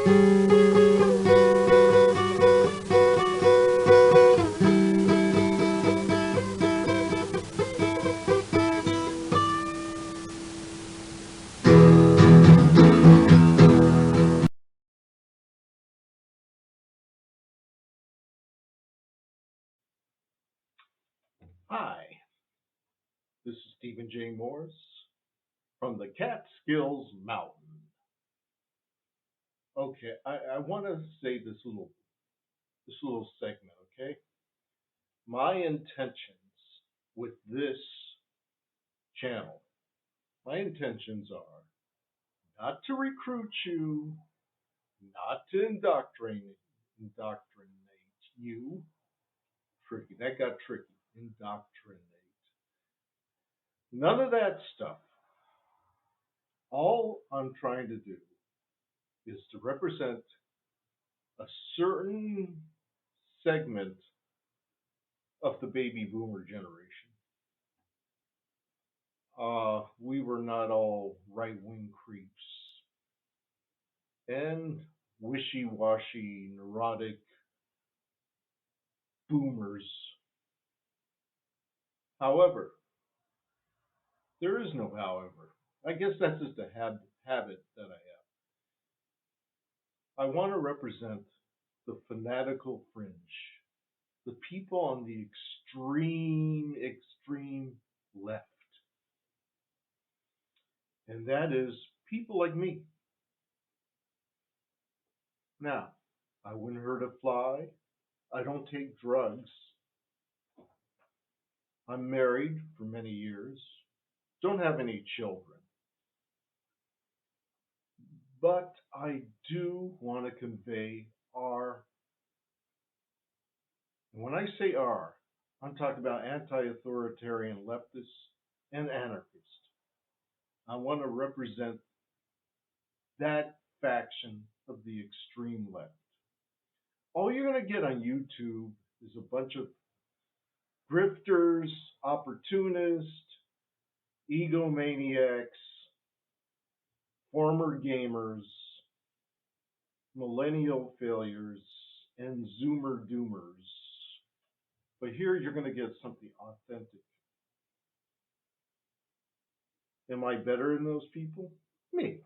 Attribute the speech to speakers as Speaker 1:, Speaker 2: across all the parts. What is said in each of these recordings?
Speaker 1: Hi, this is Stephen J. Morris from the Catskills Mountain. Okay, I want to say this little segment. Okay, my intentions with this channel, my intentions are not to recruit you, not to indoctrinate you. Tricky, that got tricky. Indoctrinate. None of that stuff. All I'm trying to do is to represent a certain segment of the baby boomer generation. We were not all right wing creeps and wishy washy, neurotic boomers. However, there is no however. I guess that's just a habit that I have. I want to represent the fanatical fringe, the people on the extreme left. And that is people like me. Now, I wouldn't hurt a fly. I don't take drugs. I'm married for many years. Don't have any children. But I do want to convey our, and when I say our, I'm talking about anti authoritarian leftists and anarchists. I want to represent that faction of the extreme left. All you're going to get on YouTube is a bunch of grifters, opportunists, egomaniacs, former gamers, millennial failures, and Zoomer doomers. But here you're going to get something authentic. Am I better than those people? Maybe.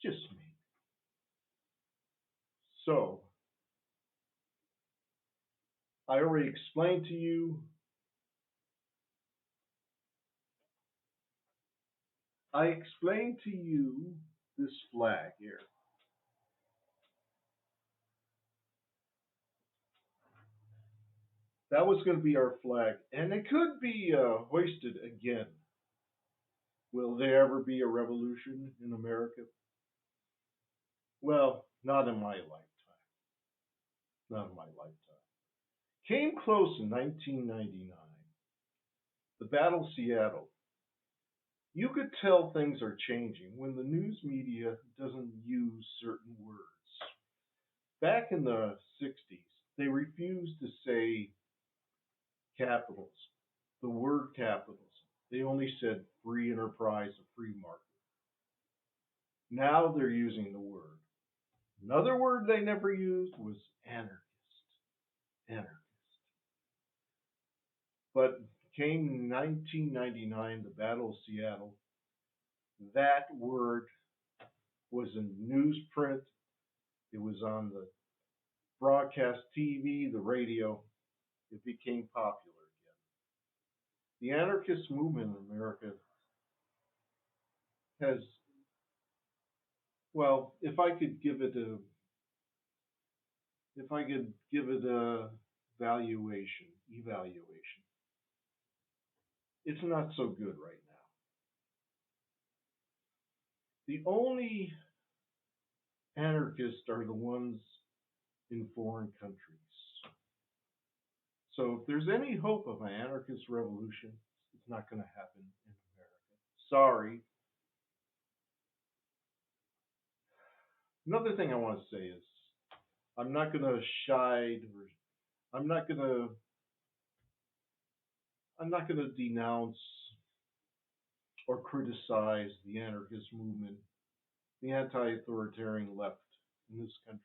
Speaker 1: Just maybe. So, I already explained to you. I explained to you this flag here. That was going to be our flag, and it could be hoisted again. Will there ever be a revolution in America? Well, not in my lifetime. Not in my lifetime. Came close in 1999. The Battle of Seattle. You could tell things are changing when the news media doesn't use certain words. Back in the 60s, they refused to say capitals, the word capitalism. They only said free enterprise, a free market. Now they're using the word. Another word they never used was anarchist. Anarchist. But came 1999, the Battle of Seattle. That word was in newsprint. It was on the broadcast TV, the radio. It became popular again. The anarchist movement in America has, well, if I could give it a evaluation, it's not so good right now. The only anarchists are the ones in foreign countries. So if there's any hope of an anarchist revolution, it's not going to happen in America. Sorry. Another thing I want to say is I'm not going to shide or I'm not going to I'm not going to denounce or criticize the anarchist movement, the anti-authoritarian left in this country.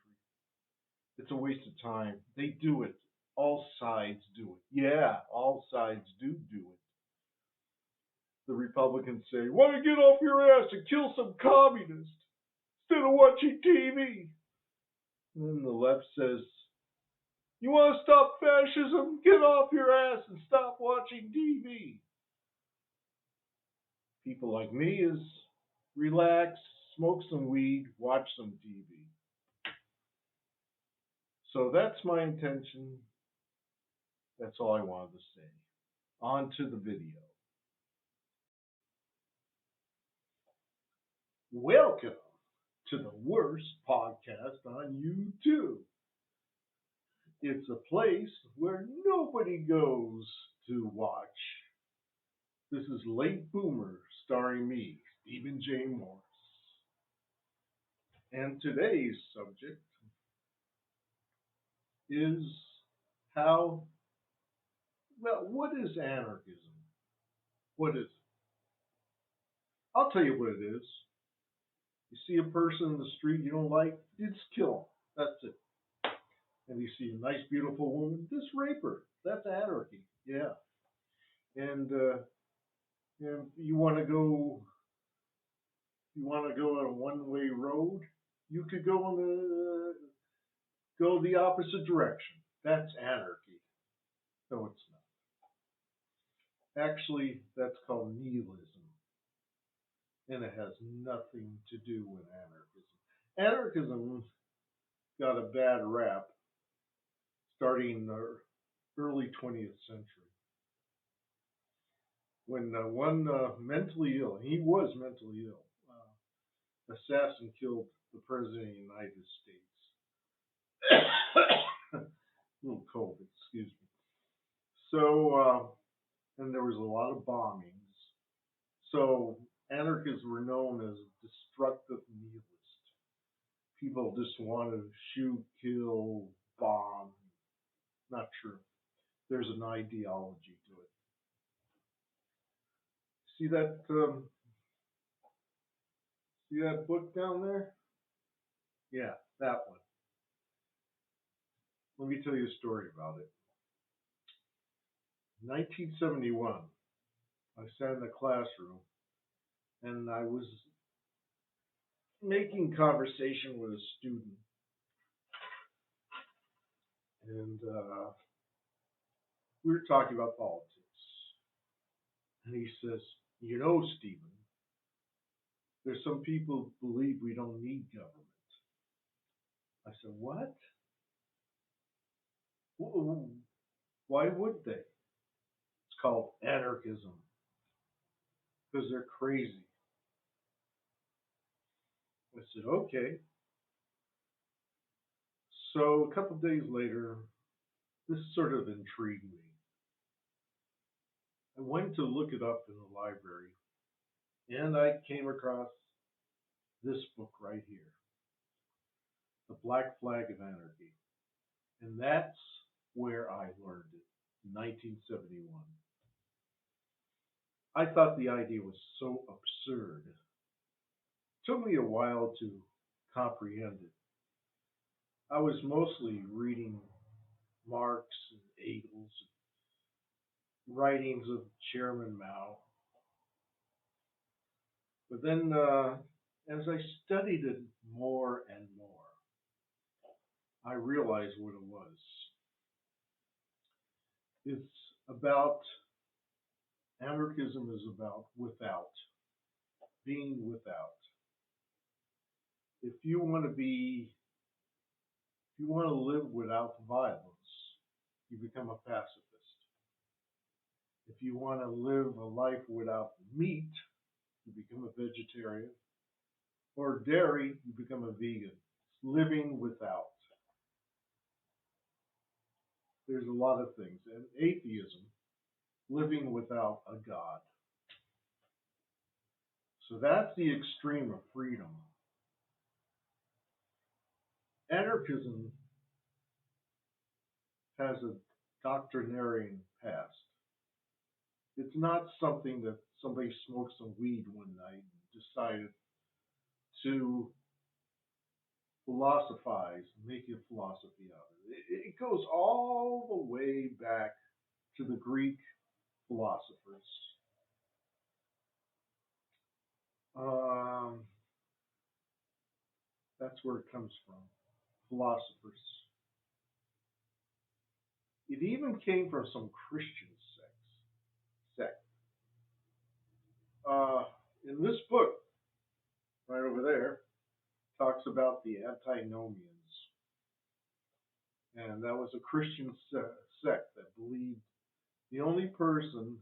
Speaker 1: It's a waste of time. They do it. All sides do it. Yeah, all sides do it. The Republicans say, "Want to get off your ass and kill some communist instead of watching TV?" And then the left says, "You want to stop fascism? Get off your ass and stop watching TV." People like me is relax, smoke some weed, watch some TV. So that's my intention. That's all I wanted to say. On to the video. Welcome to the worst podcast on YouTube. It's a place where nobody goes to watch. This is Late Boomer, starring me, Stephen J. Morris. And today's subject is what is anarchism? What is it? I'll tell you what it is. You see a person in the street you don't like, you just kill them. That's it. And you see a nice, beautiful woman, just rape her. That's anarchy. Yeah. And you want to go on a one-way road, you could go the opposite direction. That's anarchy. No, it's not. Actually, that's called nihilism, and it has nothing to do with anarchism. Anarchism got a bad rap starting in the early 20th century when one mentally ill, he was mentally ill, assassin killed the President of the United States. A little cold, excuse me. So, and there was a lot of bombings. So anarchists were known as destructive nihilists. People just want to shoot, kill, bomb. Not sure. There's an ideology to it. See that? See that book down there? Yeah, that one. Let me tell you a story about it. In 1971, I sat in the classroom and I was making conversation with a student, and we were talking about politics. And he says, "You know, Stephen, there's some people who believe we don't need government." I said, "What? Why would they?" It's called anarchism because they're crazy. I said, "Okay." So a couple of days later, this sort of intrigued me. I went to look it up in the library, and I came across this book right here, The Black Flag of Anarchy. And that's where I learned it, in 1971. I thought the idea was so absurd. It took me a while to comprehend it. I was mostly reading Marx and Engels, writings of Chairman Mao. But then, as I studied it more and more, I realized what it was. It's about, anarchism is about without, being without. If you want to be, if you want to live without violence, you become a pacifist. If you want to live a life without meat, you become a vegetarian. Or dairy, you become a vegan. It's living without. There's a lot of things. And atheism, living without a God. So that's the extreme of freedom. Anarchism has a doctrinarian past. It's not something that somebody smoked some weed one night and decided to philosophize, make a philosophy out of it. It goes all the way back to the Greek philosophers. Um, that's where it comes from. Philosophers. It even came from some Christian sect. Uh, in this book, right over there, talks about the antinomians, and that was a Christian sect that believed the only person,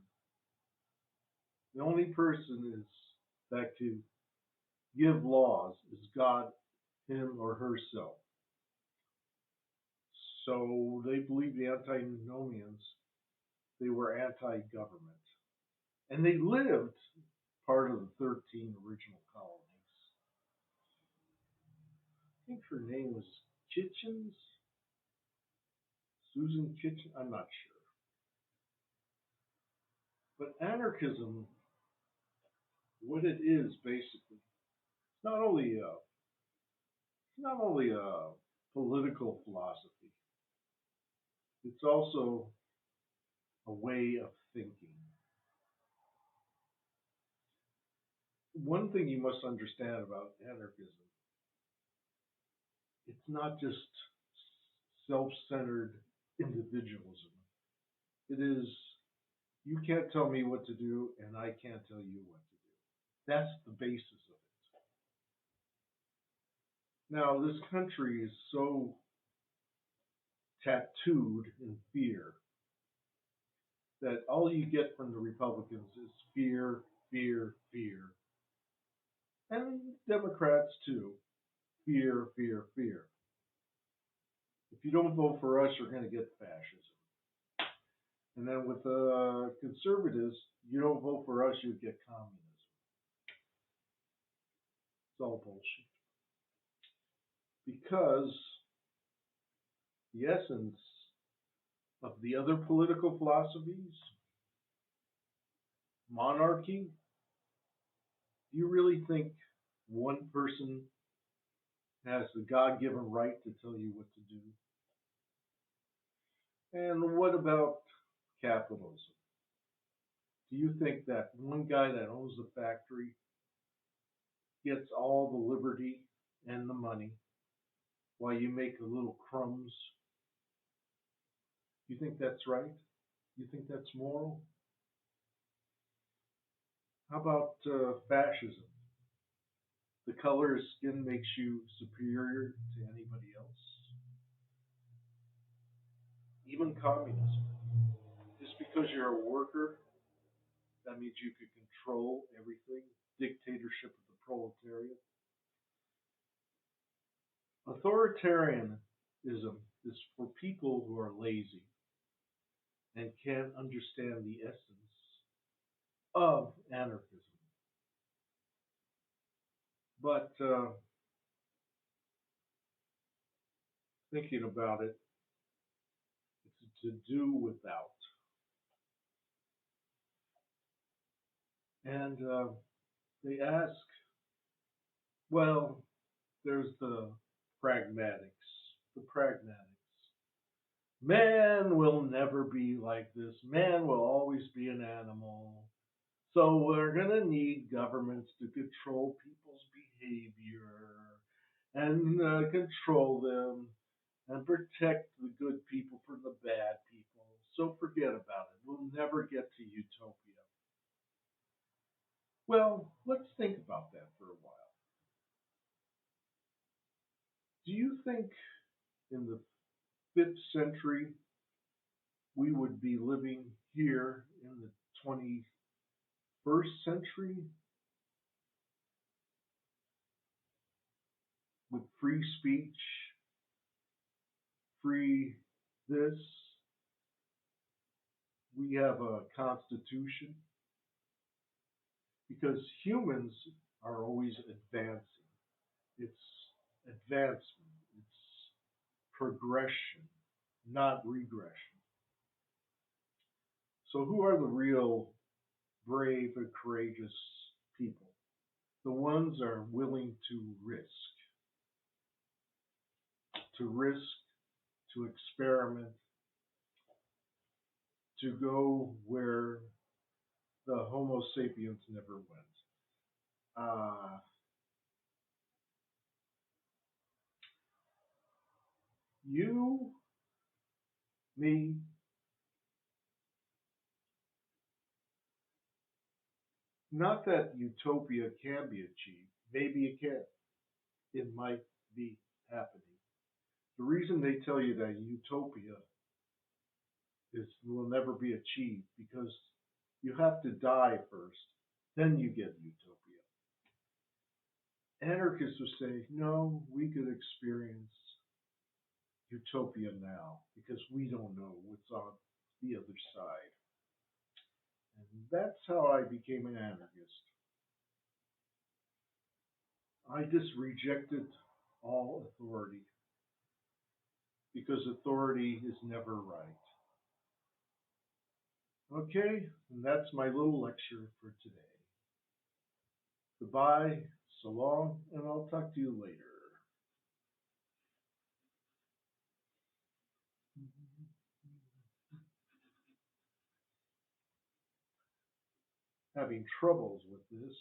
Speaker 1: the only person is that could give laws is God, him or herself. So they believed the antinomians, they were anti-government, and they lived part of the 13 original colonies. I think her name was Kitchens, Susan Kitchen. I'm not sure. But anarchism, what it is basically, it's not only a political philosophy. It's also a way of thinking. One thing you must understand about anarchism, it's not just self-centered individualism. It is you can't tell me what to do and I can't tell you what to do. That's the basis of it. Now, this country is so tattooed in fear that all you get from the Republicans is fear, fear, fear. And Democrats too. Fear, fear, fear. If you don't vote for us, you're going to get fascism. And then with the conservatives, you don't vote for us, you get communism. It's all bullshit. Because the essence of the other political philosophies, monarchy, do you really think one person has the God given right to tell you what to do? And what about capitalism? Do you think that one guy that owns the factory gets all the liberty and the money while you make the little crumbs? You think that's right? You think that's moral? How about fascism? The color of skin makes you superior to anybody else. Even communism. Just because you're a worker, that means you can control everything. Dictatorship of the proletariat. Authoritarianism is for people who are lazy and can't understand the essence of anarchism. But thinking about it, it's to do without. And they ask, well, there's the pragmatics. The pragmatics. Man will never be like this. Man will always be an animal. So we're going to need governments to control people's behavior and control them and protect the good people from the bad people. So forget about it. We'll never get to utopia. Well, let's think about that for a while. Do you think in the 5th century we would be living here in the 21st century with free speech, free this? We have a constitution because humans are always advancing. It's advancement, it's progression, not regression. So, who are the real brave and courageous people? The ones are willing to risk. to risk, to experiment, to go where the Homo sapiens never went. Uh, you, me, not that utopia can be achieved. Maybe it can. It might be happening. The reason they tell you that utopia is will never be achieved because you have to die first, then you get utopia. Anarchists would say, no, we could experience utopia now because we don't know what's on the other side. And that's how I became an anarchist. I just rejected all authority because authority is never right. Okay, and that's my little lecture for today. Goodbye, so long, and I'll talk to you later. Having troubles with this.